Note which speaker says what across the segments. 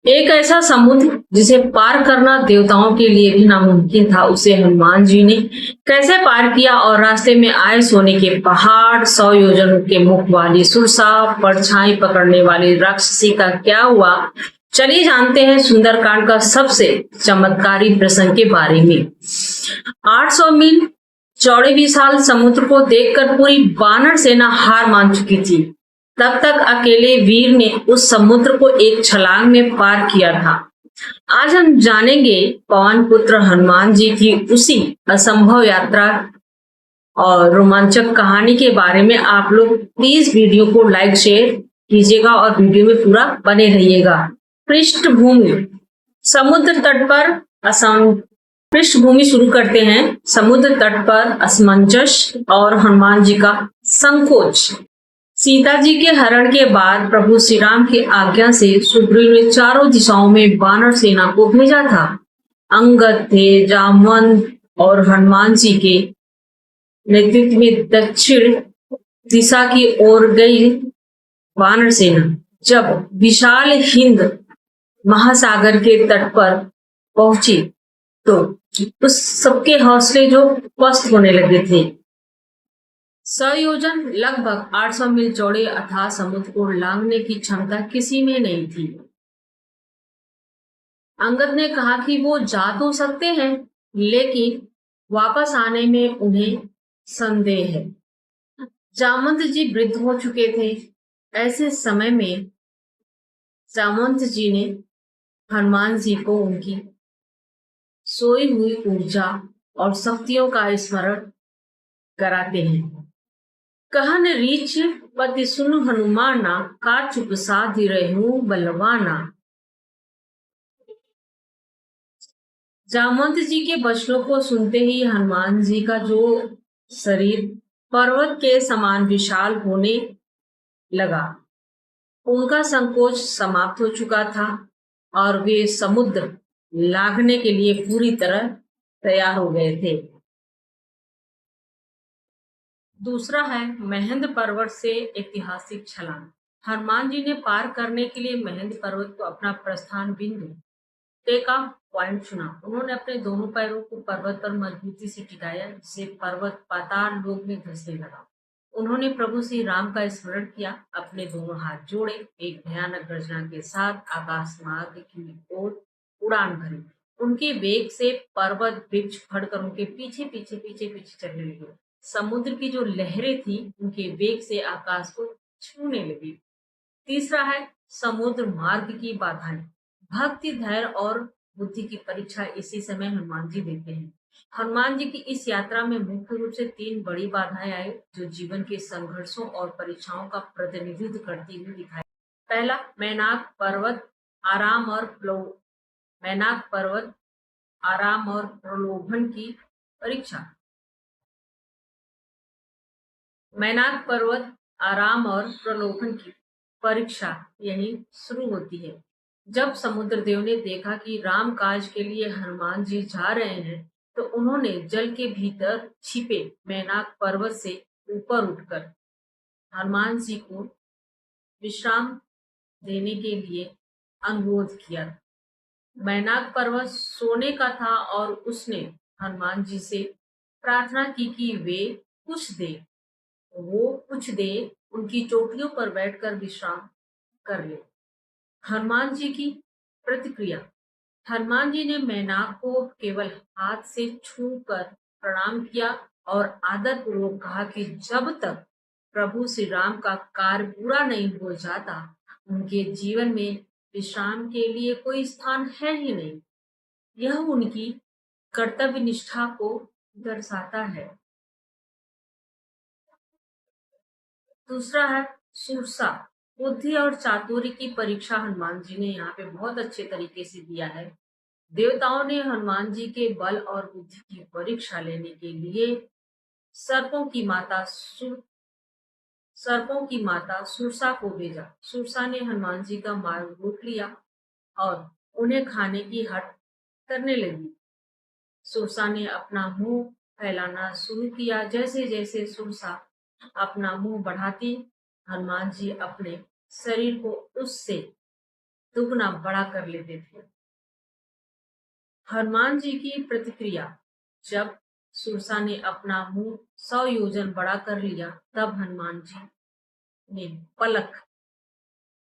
Speaker 1: एक ऐसा समुद्र जिसे पार करना देवताओं के लिए भी नामुमकिन था, उसे हनुमान जी ने कैसे पार किया? और रास्ते में आए सोने के पहाड़, 100 योजन के मुख वाली सुरसा, परछाई पकड़ने वाली राक्षसी का क्या हुआ? चलिए जानते हैं सुंदरकांड का सबसे चमत्कारी प्रसंग के बारे में। 800 मील चौड़े विशाल समुद्र को देखकर पूरी वानर सेना हार मान चुकी थी। तब तक अकेले वीर ने उस समुद्र को एक छलांग में पार किया था। आज हम जानेंगे पवन पुत्र हनुमान जी की उसी असंभव यात्रा और रोमांचक कहानी के बारे में। आप लोग प्लीज वीडियो को लाइक शेयर कीजिएगा और वीडियो में पूरा बने रहिएगा। पृष्ठभूमि, समुद्र तट पर असम पृष्ठभूमि शुरू करते हैं। समुद्र तट पर असमंजस और हनुमान जी का संकोच। सीता जी के हरण के बाद प्रभु श्री राम की आज्ञा से सुग्रीव ने चारों दिशाओं में वानर सेना को भेजा था। अंगद थे, जामवंत और हनुमान जी के नेतृत्व में दक्षिण दिशा की ओर गई वानर सेना जब विशाल हिंद महासागर के तट पर पहुंची तो उस सबके हौसले जो पस्त होने लगे थे। 100 योजन लगभग 800 मील चौड़े अथाह समुद्र को लांघने की क्षमता किसी में नहीं थी। अंगद ने कहा कि वो जा तो सकते हैं, लेकिन वापस आने में उन्हें संदेह है। जामवंत जी वृद्ध हो चुके थे। ऐसे समय में जामवंत जी ने हनुमान जी को उनकी सोई हुई ऊर्जा और शक्तियों का स्मरण कराते हैं। कहन रीछ पति सुन हनुमाना, का चुप साधि रहूं बलवाना। जामवंत जी के वचनों को सुनते ही हनुमान जी का जो शरीर पर्वत के समान विशाल होने लगा। उनका संकोच समाप्त हो चुका था और वे समुद्र लांघने के लिए पूरी तरह तैयार हो गए थे। दूसरा है महेंद्र पर्वत से ऐतिहासिक छलांग। हनुमान जी ने पार करने के लिए महेंद्र पर्वत को अपना प्रस्थान बिंदु का पॉइंट चुना। उन्होंने अपने दोनों पैरों को पर्वत पर मजबूती से टिकाया, जिससे पर्वत पाताल लोक में धंसने लगा। उन्होंने प्रभु श्री राम का स्मरण किया, अपने दोनों हाथ जोड़े, एक भयानक गर्जना के साथ आकाश मार्ग की ओर उड़ान भरी। उनके वेग से पर्वत वृक्ष फटकर उनके पीछे पीछे पीछे पीछे चलने लगे। समुद्र की जो लहरें थी उनके वेग से आकाश को छूने लगी। तीसरा है समुद्र मार्ग की बाधाएं। भक्ति, धैर्य और बुद्धि की परीक्षा इसी समय हनुमान जी देते हैं। हनुमान जी की इस यात्रा में मुख्य रूप से 3 बड़ी बाधाएं आई, जो जीवन के संघर्षों और परीक्षाओं का प्रतिनिधित्व करती हुई दिखाई। पहला, मैनाक पर्वत आराम और प्रलोभन की परीक्षा। मैनाक पर्वत आराम और प्रलोभन की परीक्षा यही शुरू होती है। जब समुद्रदेव ने देखा कि राम काज के लिए हनुमान जी जा रहे हैं, तो उन्होंने जल के भीतर छिपे मैनाक पर्वत से ऊपर उठकर हनुमान जी को विश्राम देने के लिए अनुरोध किया। मैनाक पर्वत सोने का था और उसने हनुमान जी से प्रार्थना की कि वो कुछ देर उनकी चोटियों पर बैठकर विश्राम कर ले। हनुमान जी की प्रतिक्रिया। हनुमान जी ने मैनाक को केवल हाथ से छू कर प्रणाम किया और आदर पूर्वक कहा कि जब तक प्रभु श्री राम का कार्य पूरा नहीं हो जाता, उनके जीवन में विश्राम के लिए कोई स्थान है ही नहीं। यह उनकी कर्तव्य निष्ठा को दर्शाता है। दूसरा है सुरसा, बुद्धि और चातुर्य की परीक्षा। हनुमान जी ने यहाँ पे बहुत अच्छे तरीके से दिया है। देवताओं ने हनुमान जी के बल और बुद्धि की परीक्षा लेने के लिए सर्पों की माता सुरसा को भेजा। सुरसा ने हनुमान जी का मार्ग रोक लिया और उन्हें खाने की हट करने लगी। सुरसा ने अपना मुंह फैलाना शुरू किया। जैसे जैसे सुरसा अपना मुंह बढ़ाती, हनुमान जी अपने शरीर को उससे दुगना बड़ा कर लेते थे। हनुमान जी की प्रतिक्रिया। जब सुरसा ने अपना मुंह 100 योजन बड़ा कर लिया, तब हनुमान जी ने पलक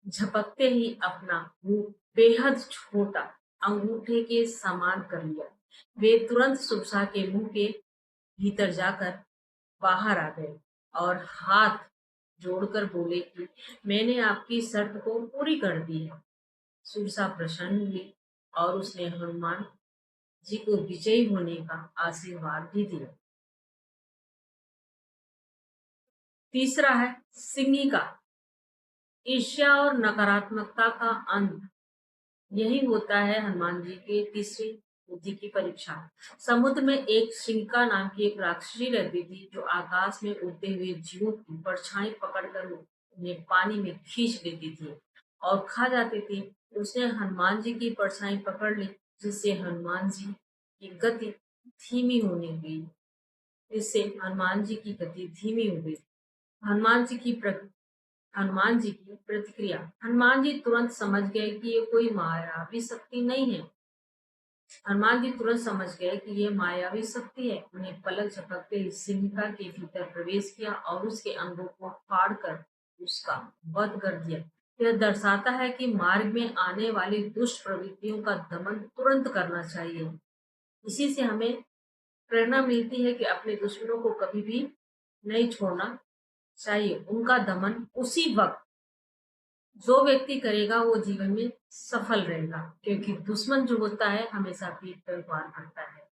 Speaker 1: झपकते ही अपना मुंह बेहद छोटा अंगूठे के समान कर लिया। वे तुरंत सुरसा के मुंह के भीतर जाकर बाहर आ गए और हाथ जोड़कर बोले कि मैंने आपकी शर्त को पूरी कर दी है। सुरसा प्रसन्न हुई और उसने हनुमान जी को विजयी होने का आशीर्वाद भी दिया। तीसरा है सिंही का। ईर्ष्या और नकारात्मकता का अंत। यही होता है हनुमान जी के तीसरी बुद्धि की परीक्षा। समुद्र में एक सिंहिका नाम की एक राक्षसी रहती थी, जो आकाश में उड़ते हुए जीवों की परछाई पकड़कर उन्हें पानी में खींच लेती थी और खा जाती थी। उसने हनुमान जी की परछाई पकड़ ली, जिससे हनुमान जी की गति धीमी होने लगी। इससे हनुमान जी की गति धीमी हो गई। हनुमान जी की हनुमान जी की प्रतिक्रिया। हनुमान जी तुरंत समझ गए कि ये कोई मायावी शक्ति नहीं है। हनुमान जी तुरंत समझ गए कि ये मायावी शक्ति है। उन्हें पलक झपकते ही सिंहिका के भीतर प्रवेश किया और उसके अंगों को फाड़कर उसका वध कर दिया। यह दर्शाता है कि मार्ग में आने वाली दुष्ट प्रवृत्तियों का दमन तुरंत करना चाहिए। इसी से हमें प्रेरणा मिलती है कि अपने दुश्मनों को कभी भी नहीं छोड़ना चाहिए। उनका दमन उसी वक्त जो व्यक्ति करेगा वो जीवन में सफल रहेगा, क्योंकि दुश्मन जो होता है हमेशा पीठ पर वार करता है।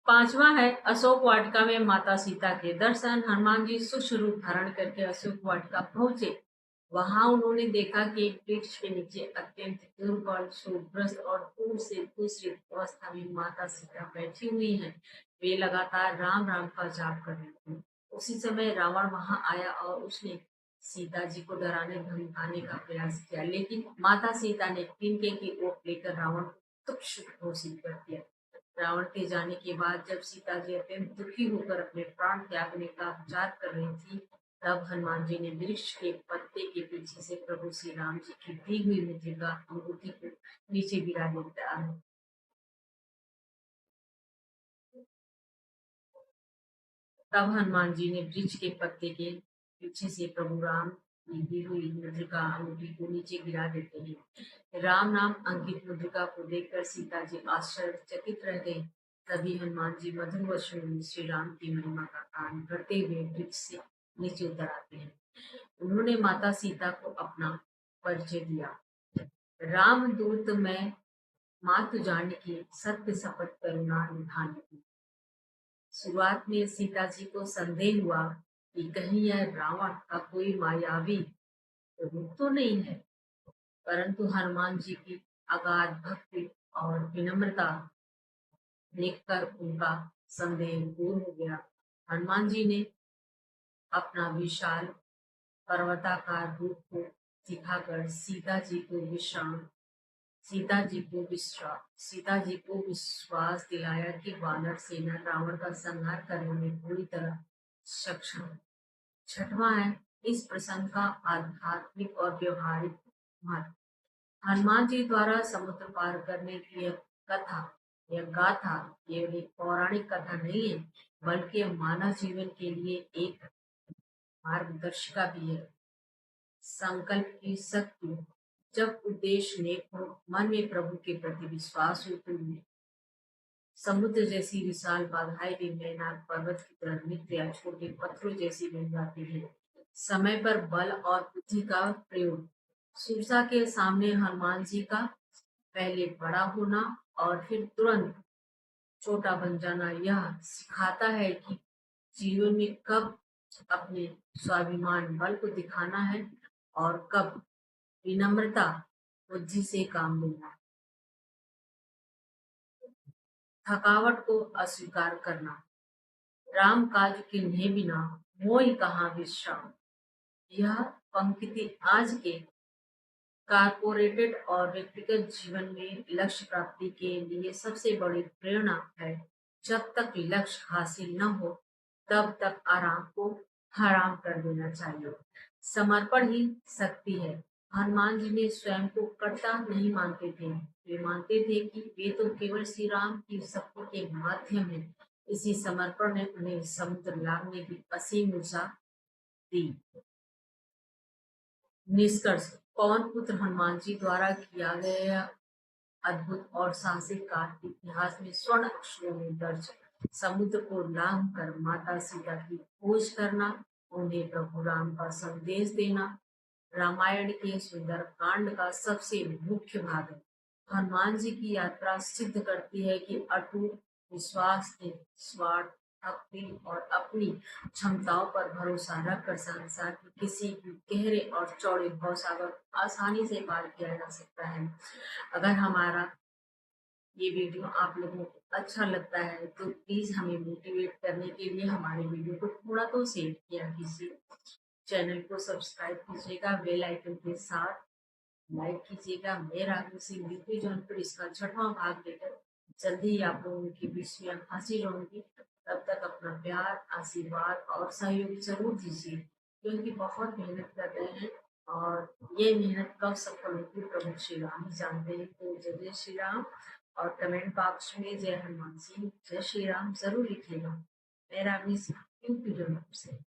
Speaker 1: पांचवा है अशोक वाटिका में माता सीता के दर्शन। हनुमान जी सूक्ष्म रूप धारण करके अशोक वाटिका पहुंचे। वहां उन्होंने देखा कि एक वृक्ष के नीचे अत्यंत दुर्बल, शोकग्रस्त और दूर से दूसरी अवस्था में माता सीता बैठी हुई हैं। वे लगातार राम राम का जाप कर रही थी। उसी समय रावण वहां आया और उसने सीता जी को डराने धमकाने का प्रयास किया, लेकिन माता सीता ने तिनके की ओट लेकर रावण को तुच्छ घोषित कर दिया। रावण के जाने के बाद जब सीता जी अत्यंत दुखी होकर अपने प्राण त्यागने का विचार कर रही थी, तब हनुमान जी ने वृक्ष के पत्ते के पीछे से प्रभु श्री राम जी की दी हुई मुद्रिका अंगूठी को नीचे गिरा दिया। तब हनुमान जी ने वृक्ष के पत्ते के पीछे से प्रभु राम की दी हुई मुद्रिका अंगूठी को नीचे गिरा देते हैं। राम नाम अंकित मुद्रिका को देखकर सीता जी आश्चर्यचकित रह गई। तभी हनुमान जी मधुर वचनों में श्री राम की महिमा का गान करते हुए वृक्ष से नीचे उतर आते हैं। उन्होंने माता सीता को अपना परिचय दिया। रामदूत में मातु जानकी सत्य शपथ करुणा निधान की। शुरुआत में सीता जी को संदेह हुआ कि कहीं यह रावण का कोई मायावी रूप तो नहीं है, परंतु हनुमान जी की अगाध भक्ति और विनम्रता देखकर उनका संदेह दूर हो गया। हनुमान जी ने अपना विशाल पर्वताकार रूप को दिखाकर सीता जी को विश्वास दिलाया कि वानर सेना रावण का संहार करने में पूरी तरह सक्षम है। छठवां है इस प्रसंग का आध्यात्मिक और व्यवहारिक महत्व। हनुमान जी द्वारा समुद्र पार करने की यह गाथा केवल एक पौराणिक कथा नहीं है, बल्कि यह मानव जीवन के लिए एक मार्गदर्शिका भी है। संकल्प की शक्ति। जब उद्देश्य नेक हो, मन में प्रभु के प्रति विश्वास हो, तो समुद्र जैसी विशाल बाधाएं भी मैदान पर्वत की तरह मित्र या छोटे पत्थरों जैसी बन जाती है। समय पर बल और बुद्धि का प्रयोग। सुरसा के सामने हनुमान जी का पहले बड़ा होना और फिर तुरंत छोटा बन जाना यह सिखाता है कि जीवन में कब अपने स्वाभिमान बल को दिखाना है और कब विनम्रता बुद्धि से काम लेना है। थकावट को अस्वीकार करना। राम काज किन्हे बिना मोहि कहाँ विश्राम। यह पंक्ति आज के कारपोरेटेड और व्यक्तिगत जीवन में लक्ष्य प्राप्ति के लिए सबसे बड़ी प्रेरणा है। जब तक लक्ष्य हासिल न हो, तब तक आराम को हराम कर देना चाहिए। समर्पण ही शक्ति है। हनुमान जी ने स्वयं को कर्ता नहीं मानते थे, वे मानते थे कि वे तो केवल श्री राम की शक्ति के माध्यम है। इसी समर्पण ने उन्हें समुद्र लांघने की असीम ऊर्जा दी। निष्कर्ष। पवन पुत्र हनुमान जी द्वारा किया गया अद्भुत और साहसिक कार्य इतिहास में स्वर्ण अक्षरों में दर्ज। समुद्र को लांघ कर माता सीता की खोज करना, उन्हें प्रभु राम का संदेश देना रामायण के सुंदर कांड का सबसे मुख्य भाग है। हनुमान जी की यात्रा सिद्ध करती है कि अटूट विश्वास, निस्वार्थ भक्ति और अपनी क्षमताओं पर भरोसा रखकर संसार के किसी भी गहरे और चौड़े भवसागर को आसानी से पार किया जा सकता है। अगर हमारा ये वीडियो आप लोगों को अच्छा लगता है तो प्लीज हमें मोटिवेट करने के लिए हमारे वीडियो को थोड़ा तो शेयर किया कीजिए। चैनल को सब्सक्राइब कीजिएगा, बेल आइकन के साथ लाइक कीजिएगा। मैं राघव सिंह यूपी जौनपुर इसका 6वां भाग लेकर जल्दी ही आप लोगों के बीच में हाजिर रहूंगी। तब तक अपना प्यार, आशीर्वाद और सहयोग जरूर दीजिए, क्योंकि बहुत मेहनत कर रहे हैं और ये मेहनत कब सफल होगी प्रभु श्री राम ही जानते हैं। तो जय श्री राम और कमेंट बॉक्स में जय हनुमान सिंह, जय श्री राम जरूर लिखिएगा। मैं राघव सिंह यूपी जौनपुर से।